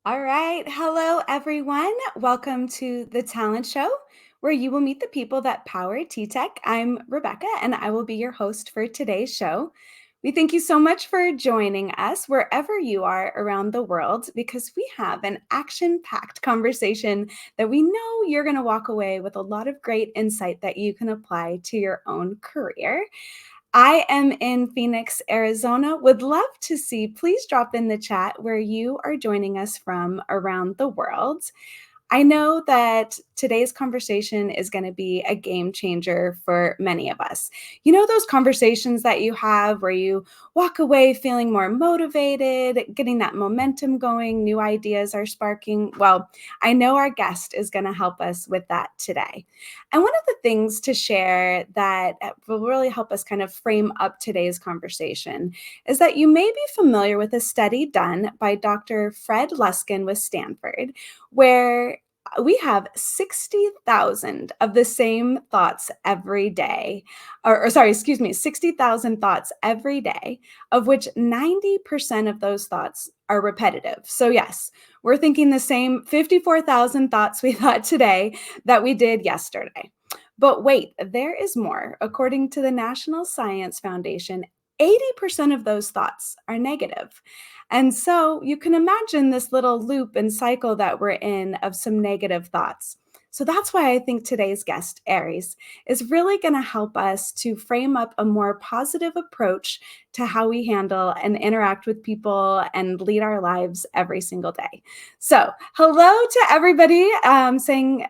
All right. Hello, everyone. Welcome to the Talent Show, where you will meet the people that power TTEC. I'm Rebecca, and I will be your host for today's show. We thank you so much for joining us wherever you are around the world because we have an action packed conversation that we know you're going to walk away with a lot of great insight that you can apply to your own career. I am in Phoenix, Arizona. Would love to see, please drop in the chat where you are joining us from around the world. I know that today's conversation is going to be a game changer for many of us. You know, those conversations that you have where you walk away feeling more motivated, getting that momentum going, new ideas are sparking. Well, I know our guest is going to help us with that today. And one of the things to share that will really help us kind of frame up today's conversation is that you may be familiar with a study done by Dr. Fred Luskin with Stanford, where we have 60,000 of the same thoughts every day, or sorry, excuse me, 60,000 thoughts every day, of which 90% of those thoughts are repetitive. So yes, we're thinking the same 54,000 thoughts we thought today that we did yesterday. But wait, there is more. According to the National Science Foundation, 80% of those thoughts are negative. And so you can imagine this little loop and cycle that we're in of some negative thoughts. So that's why I think today's guest, Ares, is really going to help us to frame up a more positive approach to how we handle and interact with people and lead our lives every single day. So, hello to everybody. Saying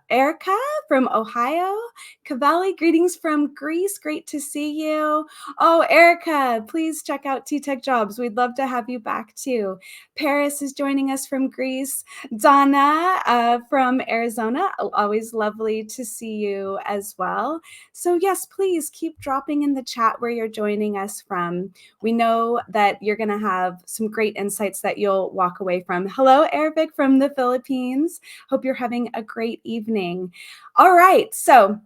Erica from Ohio, Cavalli, greetings from Greece. Great to see you. Oh, Erica, please check out TTEC Jobs. We'd love to have you back too. Paris is joining us from Greece. Donna from Arizona, always lovely to see you as well. So yes, please keep dropping in the chat where you're joining us from. We know that you're going to have some great insights that you'll walk away from. Hello, Arabic from the Philippines. Hope you're having a great evening. All right, so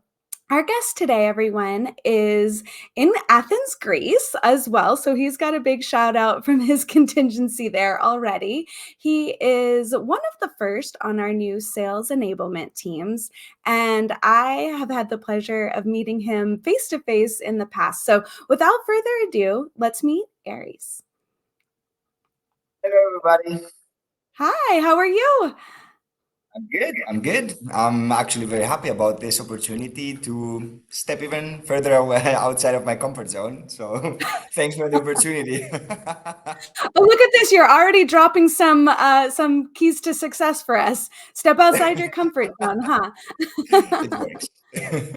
our guest today, everyone, is in Athens, Greece as well. So he's got a big shout out from his contingency there already. He is one of the first on our new sales enablement teams. And I have had the pleasure of meeting him face to face in the past. So without further ado, let's meet Ares. Hello, everybody. Hi, how are you? I'm good. I'm good. I'm actually very happy about this opportunity to step even further away outside of my comfort zone. So thanks for the opportunity. Oh, look at this. You're already dropping some keys to success for us. Step outside your comfort zone, huh? It works. Yes.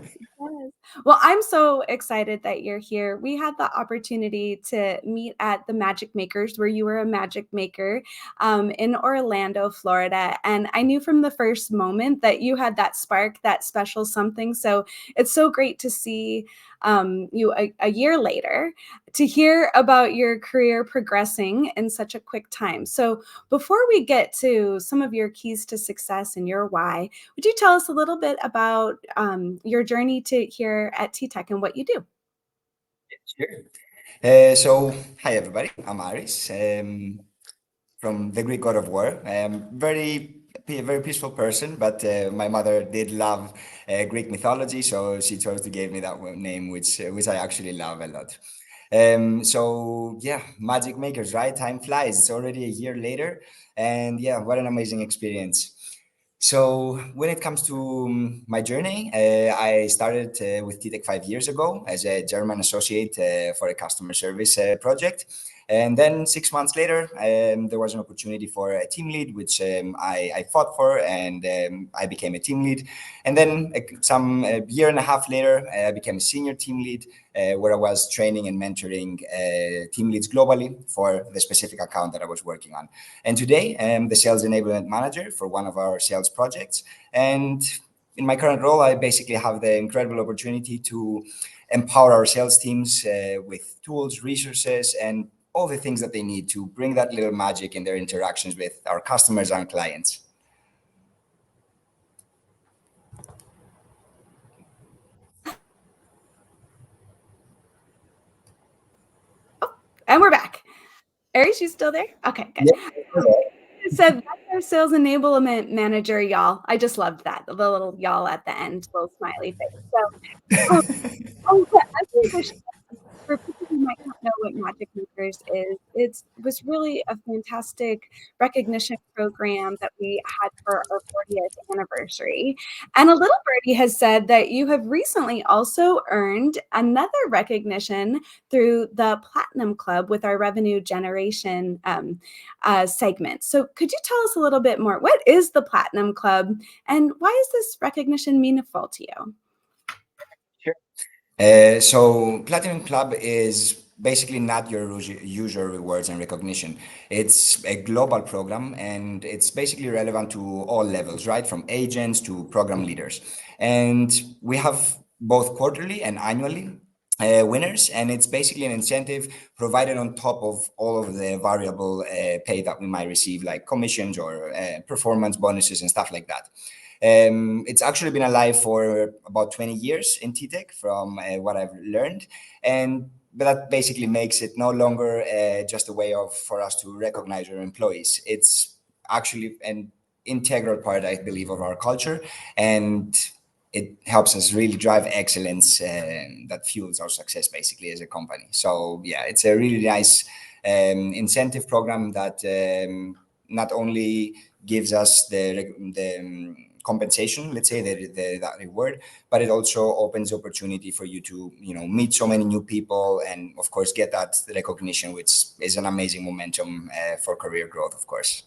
Well, I'm so excited that you're here. We had the opportunity to meet at the Magic Makers, where you were a magic maker in Orlando, Florida. And I knew from the first moment that you had that spark, that special something. So it's so great to see you a year later to hear about your career progressing in such a quick time. So before we get to some of your keys to success and your why, would you tell us a little bit about your journey to here at TTEC and what you do? Sure. So, hi, everybody. I'm Aris. From the Greek god of war. A very peaceful person, but my mother did love Greek mythology, so she chose to give me that name, which I actually love a lot. So yeah, magic makers, right? Time flies. It's already a year later, and yeah, what an amazing experience. So when it comes to my journey, I started with TTEC 5 years ago as a German associate for a customer service project. And then 6 months later, there was an opportunity for a team lead, which I fought for, and I became a team lead. And then some year and a half later, I became a senior team lead, where I was training and mentoring team leads globally for the specific account that I was working on. And today, I'm the sales enablement manager for one of our sales projects. And in my current role, I basically have the incredible opportunity to empower our sales teams with tools, resources, and all the things that they need to bring that little magic in their interactions with our customers and clients. Oh, and we're back. Aries, you still there? Okay, good. Yeah. said that's our sales enablement manager, y'all. I just loved that. The little y'all at the end, little smiley face. So, as we were for people who might not know what Magic Makers is, it was really a fantastic recognition program that we had for our 40th anniversary. And a little birdie has said that you have recently also earned another recognition through the Platinum Club with our revenue generation segment. So could you tell us a little bit more? What is the Platinum Club and why is this recognition meaningful to you? So Platinum Club is basically not your usual rewards and recognition. It's a global program and it's basically relevant to all levels, right? From agents to program leaders. And we have both quarterly and annually winners, and it's basically an incentive provided on top of all of the variable pay that we might receive, like commissions or performance bonuses and stuff like that. It's actually been alive for about 20 years in TTEC from what I've learned. And but that basically makes it no longer just a way of for us to recognize our employees. It's actually an integral part, I believe, of our culture. And it helps us really drive excellence that fuels our success basically as a company. So yeah, it's a really nice incentive program that not only gives us the compensation, let's say that reward, but it also opens opportunity for you to meet so many new people and of course get that recognition, which is an amazing momentum for career growth, of course.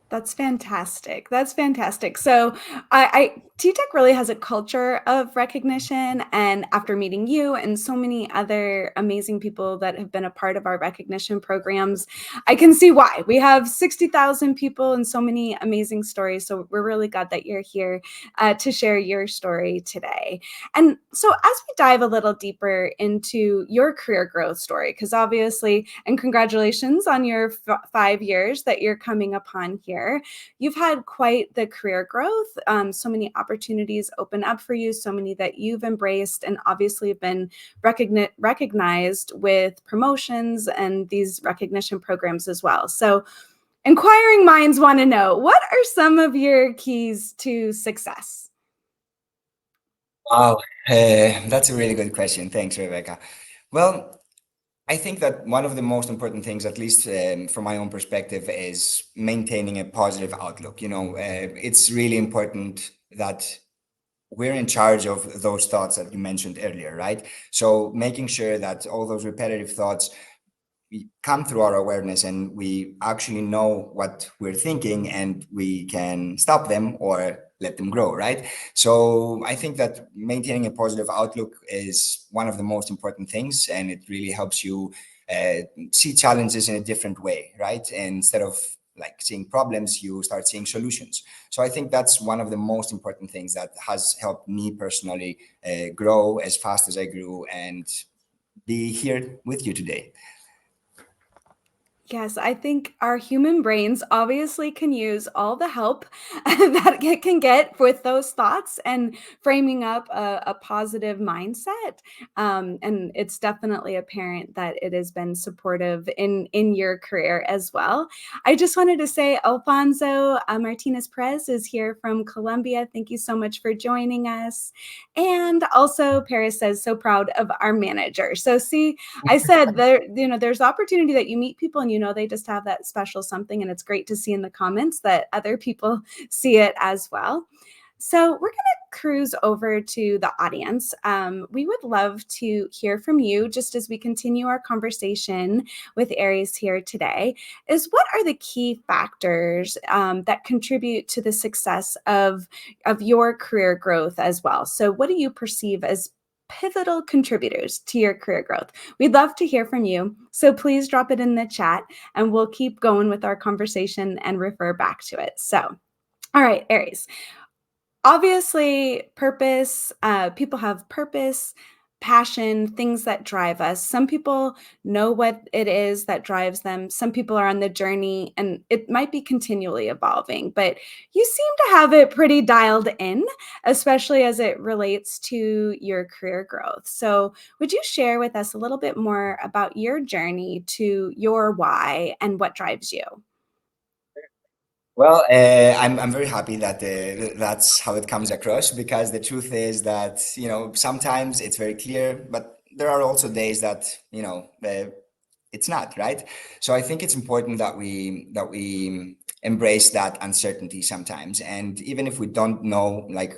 That's fantastic. That's fantastic. So I TTEC really has a culture of recognition. And after meeting you and so many other amazing people that have been a part of our recognition programs, I can see why. We have 60,000 people and so many amazing stories. So we're really glad that you're here to share your story today. And so as we dive a little deeper into your career growth story, because obviously, and congratulations on your 5 years that you're coming upon here. You've had quite the career growth, so many opportunities open up for you, so many that you've embraced and obviously have been recognized with promotions and these recognition programs as well. So inquiring minds want to know, what are some of your keys to success? Wow, that's a really good question. Thanks, Rebecca. Well, I think that one of the most important things, at least from my own perspective, is maintaining a positive outlook. It's really important that we're in charge of those thoughts that you mentioned earlier, right? So making sure that all those repetitive thoughts we come through our awareness and we actually know what we're thinking and we can stop them or let them grow, right? So I think that maintaining a positive outlook is one of the most important things, and it really helps you uh, see challenges in a different way, right? And instead of like seeing problems, you start seeing solutions. So I think that's one of the most important things that has helped me personally grow as fast as I grew and be here with you today. Yes, I think our human brains obviously can use all the help that it can get with those thoughts and framing up a positive mindset. And it's definitely apparent that it has been supportive in your career as well. I just wanted to say Alfonso Martinez Perez is here from Colombia. Thank you so much for joining us. And also Paris says, so proud of our manager. So see, I said there's opportunity that you meet people and they just have that special something, and it's great to see in the comments that other people see it as well. So we're going to cruise over to the audience. We would love to hear from you just as we continue our conversation with Aries here today. Is what are the key factors that contribute to the success of your career growth as well? So what do you perceive as pivotal contributors to your career growth? We'd love to hear from you. So please drop it in the chat and we'll keep going with our conversation and refer back to it. So, all right, Aries. Obviously, purpose, people have purpose, passion, things that drive us. Some people know what it is that drives them. Some people are on the journey and it might be continually evolving, but you seem to have it pretty dialed in, especially as it relates to your career growth. So, would you share with us a little bit more about your journey to your why and what drives you? Well, I'm very happy that that's how it comes across, because the truth is that, sometimes it's very clear, but there are also days that, it's not, right? So I think it's important that we embrace that uncertainty sometimes. And even if we don't know, like,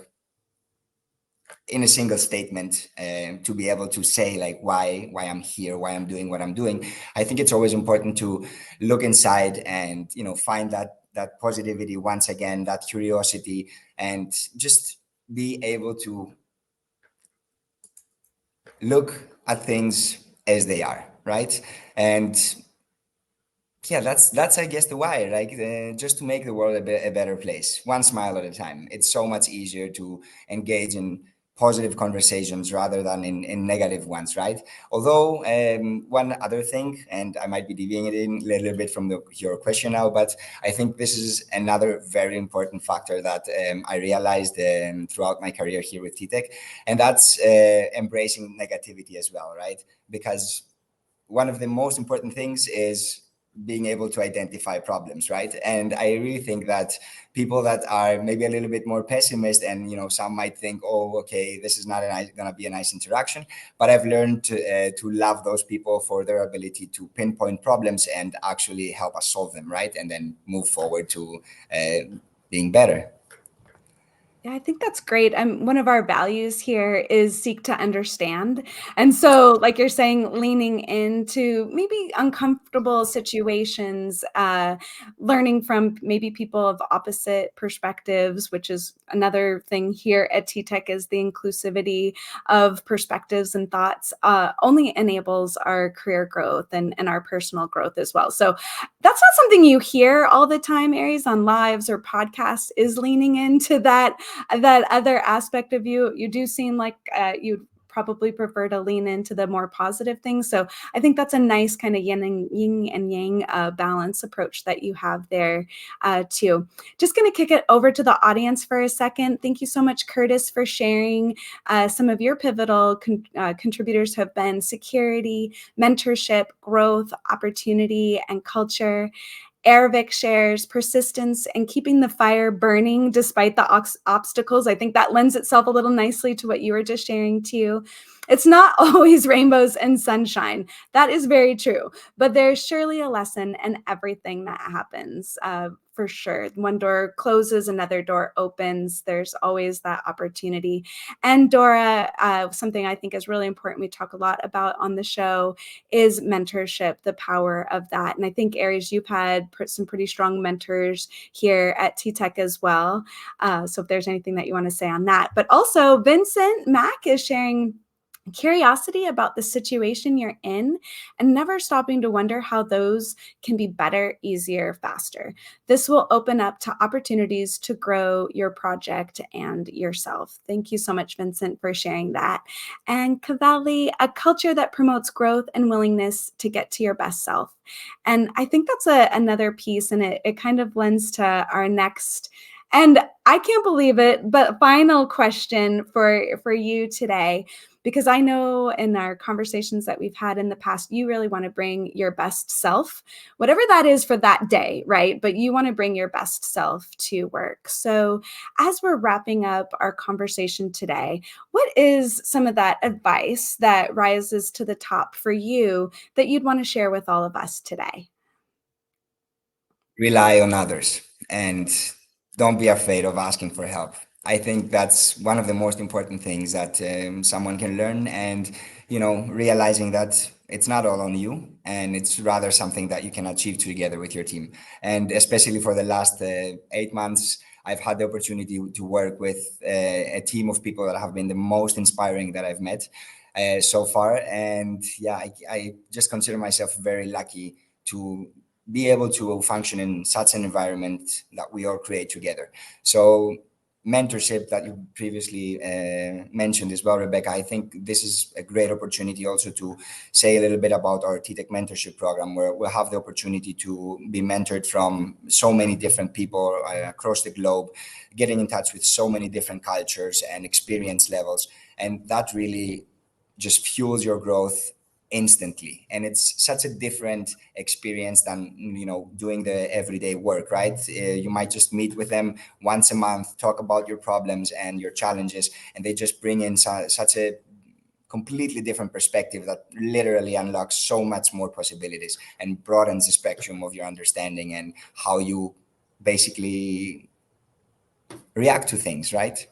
in a single statement, to be able to say, like, why I'm here, why I'm doing what I'm doing, I think it's always important to look inside and, find that positivity once again, that curiosity, and just be able to look at things as they are, right? And yeah, that's I guess the why, like, just to make the world a better place, one smile at a time. It's so much easier to engage in positive conversations rather than in negative ones, right? Although, one other thing, and I might be deviating a little bit from your question now, but I think this is another very important factor that, I realized, throughout my career here with TTEC, and that's embracing negativity as well, right? Because one of the most important things is being able to identify problems, right? And I really think that people that are maybe a little bit more pessimist, and some might think, oh, okay, this is not gonna be a nice interaction, but I've learned to love those people for their ability to pinpoint problems and actually help us solve them, right? And then move forward to being better. Yeah, I think that's great. One of our values here is seek to understand. And so, like you're saying, leaning into maybe uncomfortable situations, learning from maybe people of opposite perspectives, which is another thing here at TTEC, is the inclusivity of perspectives and thoughts only enables our career growth and our personal growth as well. So that's not something you hear all the time, Aries, on lives or podcasts, is leaning into that other aspect of you. You do seem like you'd probably prefer to lean into the more positive things. So I think that's a nice kind of yin and yang balance approach that you have there too. Just going to kick it over to the audience for a second. Thank you so much, Curtis, for sharing. Some of your pivotal contributors have been security, mentorship, growth, opportunity, and culture. Airvik shares persistence and keeping the fire burning despite the obstacles. I think that lends itself a little nicely to what you were just sharing too. It's not always rainbows and sunshine. That is very true, but there's surely a lesson in everything that happens. For sure. One door closes, another door opens. There's always that opportunity. And Dora, something I think is really important, we talk a lot about on the show, is mentorship, the power of that. And I think, Aries, you've had some pretty strong mentors here at TTEC as well. So if there's anything that you want to say on that. But also, Vincent Mack is sharing curiosity about the situation you're in and never stopping to wonder how those can be better, easier, faster. This will open up to opportunities to grow your project and yourself. Thank you so much, Vincent, for sharing that. And Cavalli, a culture that promotes growth and willingness to get to your best self. And I think that's another piece, and it kind of lends to our next, and I can't believe it, but final question for you today, because I know in our conversations that we've had in the past, you really want to bring your best self, whatever that is for that day, right? But you want to bring your best self to work. So as we're wrapping up our conversation today, what is some of that advice that rises to the top for you that you'd want to share with all of us today? Rely on others, and don't be afraid of asking for help. I think that's one of the most important things that, someone can learn, and realizing that it's not all on you, and it's rather something that you can achieve together with your team. And especially for the last 8 months, I've had the opportunity to work with a team of people that have been the most inspiring that I've met so far. And yeah, I just consider myself very lucky to be able to function in such an environment that we all create together. So mentorship that you previously mentioned as well, Rebecca, I think this is a great opportunity also to say a little bit about our TTEC mentorship program, where we'll have the opportunity to be mentored from so many different people across the globe, getting in touch with so many different cultures and experience levels. And that really just fuels your growth instantly, and it's such a different experience than doing the everyday work, right? You might just meet with them once a month, talk about your problems and your challenges, and they just bring in such a completely different perspective that literally unlocks so much more possibilities and broadens the spectrum of your understanding and how you basically react to things, right?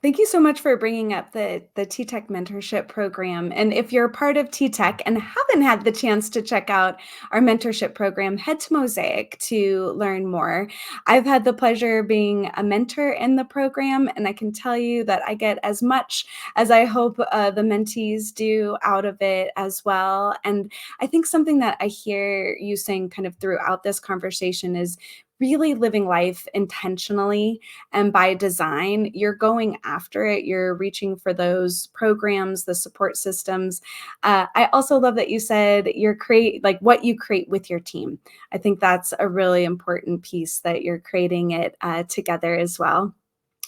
Thank you so much for bringing up the TTEC mentorship program. And if you're a part of TTEC and haven't had the chance to check out our mentorship program, head to Mosaic to learn more. I've had the pleasure of being a mentor in the program, and I can tell you that I get as much as I hope the mentees do out of it as well. And I think something that I hear you saying kind of throughout this conversation is really living life intentionally and by design. You're going after it. You're reaching for those programs, the support systems. I also love that you said what you create with your team. I think that's a really important piece, that you're creating it together as well.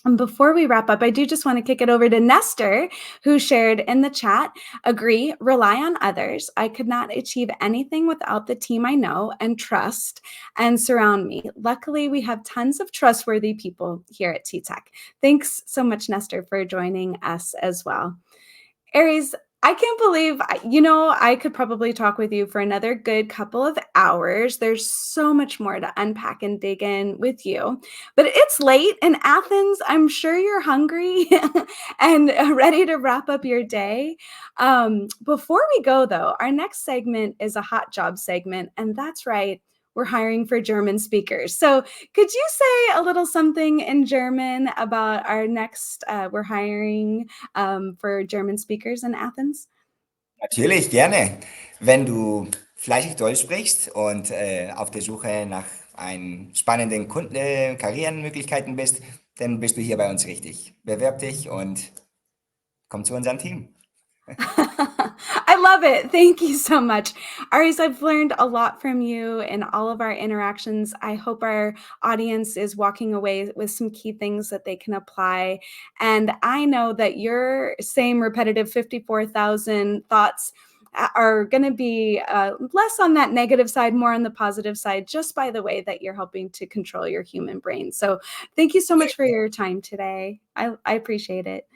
And before we wrap up, I do just want to kick it over to Nestor, who shared in the chat, agree, rely on others. I could not achieve anything without the team I know and trust and surround me. Luckily, we have tons of trustworthy people here at TTEC. Thanks so much, Nestor, for joining us as well. Aries, I can't believe, I could probably talk with you for another good couple of hours. There's so much more to unpack and dig in with you. But it's late in Athens. I'm sure you're hungry and ready to wrap up your day. Before we go, though, our next segment is a hot job segment. And that's right, we're hiring for German speakers. So could you say a little something in German about our next, we're hiring for German speakers in Athens? Natürlich, gerne. Wenn du fleißig Deutsch sprichst und auf der Suche nach einen spannenden Karrierenmöglichkeiten bist, dann bist du hier bei uns richtig. Bewerb dich und komm zu unserem Team. I love it. Thank you so much. Aris, I've learned a lot from you in all of our interactions. I hope our audience is walking away with some key things that they can apply. And I know that your same repetitive 54,000 thoughts are going to be less on that negative side, more on the positive side, just by the way that you're helping to control your human brain. So thank you so much for your time today. I appreciate it.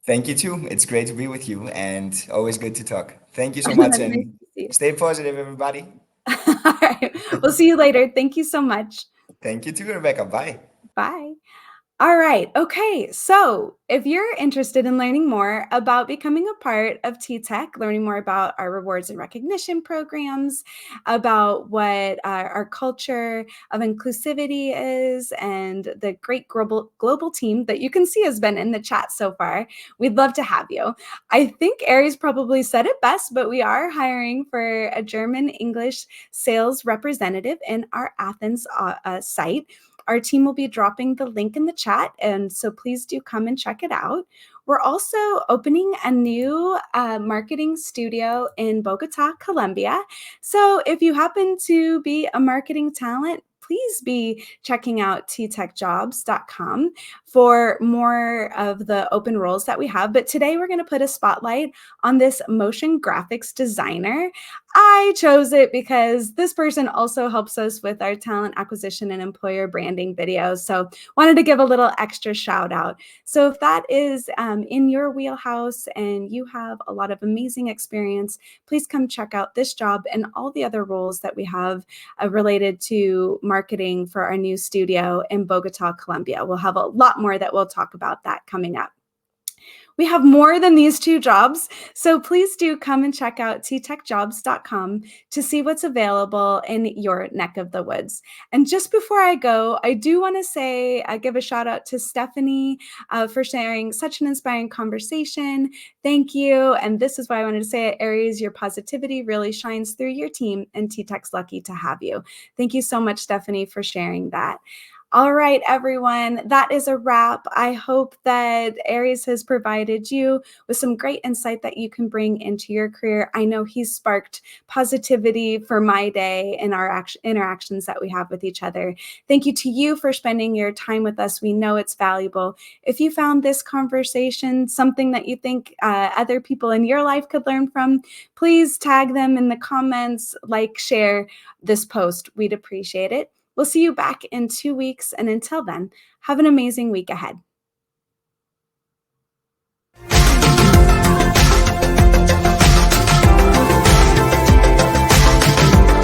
Thank you too. It's great to be with you and always good to talk. Thank you so much Nice and to see you. stay positive, everybody. All right. We'll see you later. Thank you so much. Thank you too, Rebecca. Bye. Bye. All right. Okay. So if you're interested in learning more about becoming a part of TTEC, learning more about our rewards and recognition programs, about what our culture of inclusivity is, and the great global team that you can see has been in the chat so far, we'd love to have you. I think Aries probably said it best, but we are hiring for a German English sales representative in our Athens site. Our team will be dropping the link in the chat, and so please do come and check it out. We're also opening a new marketing studio in Bogota, Colombia. So if you happen to be a marketing talent, please be checking out ttechjobs.com for more of the open roles that we have. But today we're going to put a spotlight on this motion graphics designer. I chose it because this person also helps us with our talent acquisition and employer branding videos. So wanted to give a little extra shout out. So if that is in your wheelhouse and you have a lot of amazing experience, please come check out this job and all the other roles that we have related to marketing for our new studio in Bogota, Colombia. We'll have a lot more that we'll talk about that coming up. We have more than these two jobs, so please do come and check out ttechjobs.com to see what's available in your neck of the woods. And just before I go, I do want to say, give a shout out to Stephanie for sharing such an inspiring conversation. Thank you. And this is why I wanted to say it, Aries, your positivity really shines through your team, and TTEC's lucky to have you. Thank you so much, Stephanie, for sharing that. All right, everyone, that is a wrap. I hope that Aries has provided you with some great insight that you can bring into your career. I know he's sparked positivity for my day and our interactions that we have with each other. Thank you to you for spending your time with us. We know it's valuable. If you found this conversation something that you think other people in your life could learn from, please tag them in the comments, like, share this post. We'd appreciate it. We'll see you back in 2 weeks. And until then, have an amazing week ahead.